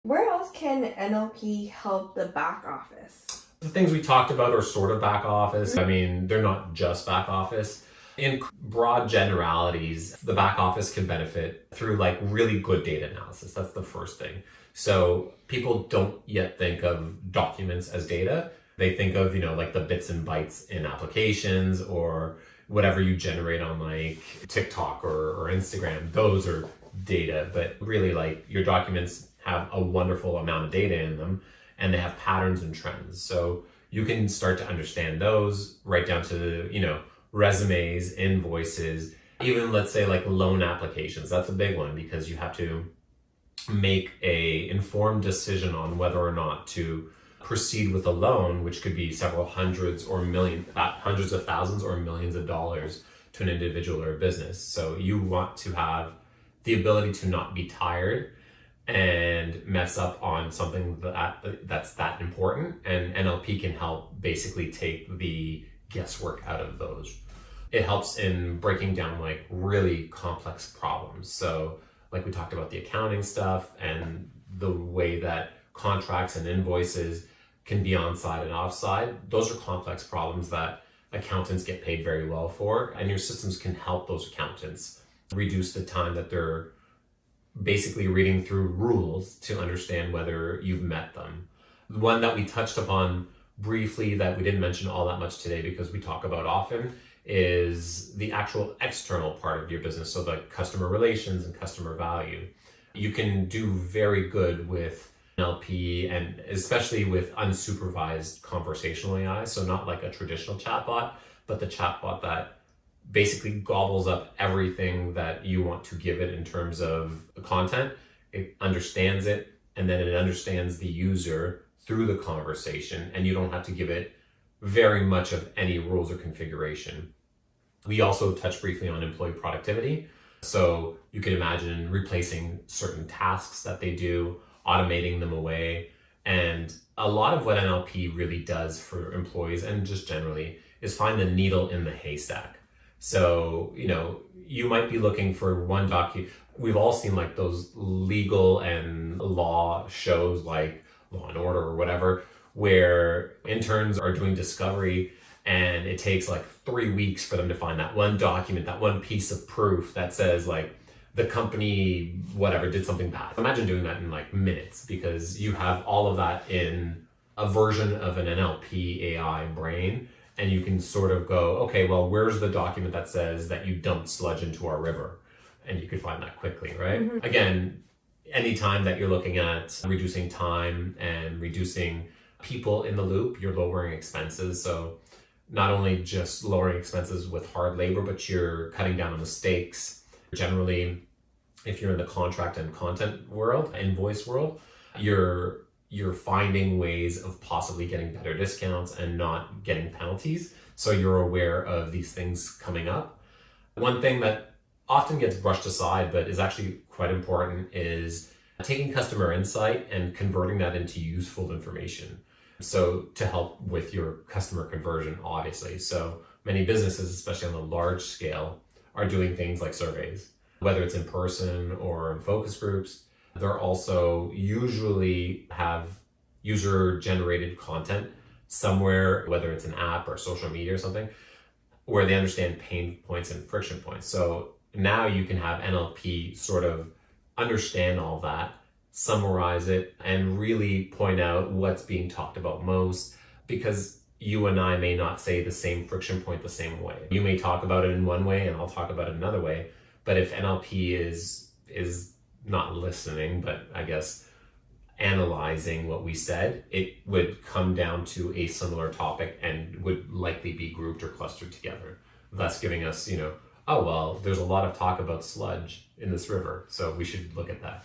Where else can NLP help the back office? The things we talked about are sort of back office. I mean, they're not just back office. In broad generalities, the back office can benefit through like really good data analysis. That's the first thing. So people don't yet think of documents as data. They think of, like the bits and bytes in applications or whatever you generate on like TikTok or Instagram. Those are data, but really like your documents have a wonderful amount of data in them and they have patterns and trends. So you can start to understand those right down to, resumes, invoices, even let's say like loan applications. That's a big one because you have to make a informed decision on whether or not to proceed with a loan, which could be several hundreds of thousands or millions of dollars to an individual or a business. So you want to have the ability to not be tired and mess up on something that's that important. And NLP can help basically take the guesswork out of those. It helps in breaking down like really complex problems. So like we talked about the accounting stuff and the way that contracts and invoices can be on-side and off-side. Those are complex problems that accountants get paid very well for, and your systems can help those accountants reduce the time that they're basically reading through rules to understand whether you've met them. The one that we touched upon briefly that we didn't mention all that much today because we talk about often is the actual external part of your business. So the customer relations and customer value. You can do very good with NLP and especially with unsupervised conversational AI. So not like a traditional chatbot, but the chatbot that basically gobbles up everything that you want to give it in terms of content. It understands it, and then it understands the user through the conversation, and you don't have to give it very much of any rules or configuration. We also touched briefly on employee productivity. So you can imagine replacing certain tasks that they do, automating them away. And a lot of what NLP really does for employees and just generally is find the needle in the haystack. So, you might be looking for one we've all seen like those legal and law shows like Law and Order or whatever, where interns are doing discovery and it takes like 3 weeks for them to find that one document, that one piece of proof that says like the company, whatever, did something bad. Imagine doing that in like minutes because you have all of that in a version of an NLP AI brain. And you can sort of go, okay, well, where's the document that says that you dumped sludge into our river? And you could find that quickly, right? Mm-hmm. Again, anytime that you're looking at reducing time and reducing people in the loop, you're lowering expenses. So not only just lowering expenses with hard labor, but you're cutting down on mistakes. Generally, if you're in the contract and content world, invoice world, you're finding ways of possibly getting better discounts and not getting penalties. So you're aware of these things coming up. One thing that often gets brushed aside, but is actually quite important, is taking customer insight and converting that into useful information. So to help with your customer conversion, obviously. So many businesses, especially on a large scale, are doing things like surveys, whether it's in person or in focus groups. They're also usually have user-generated content somewhere, whether it's an app or social media or something, where they understand pain points and friction points. So now you can have NLP sort of understand all that, summarize it, and really point out what's being talked about most, because you and I may not say the same friction point the same way. You may talk about it in one way and I'll talk about it another way. But if NLP is not listening, but I guess analyzing what we said, it would come down to a similar topic and would likely be grouped or clustered together, thus giving us, oh, well, there's a lot of talk about sludge in this river, so we should look at that,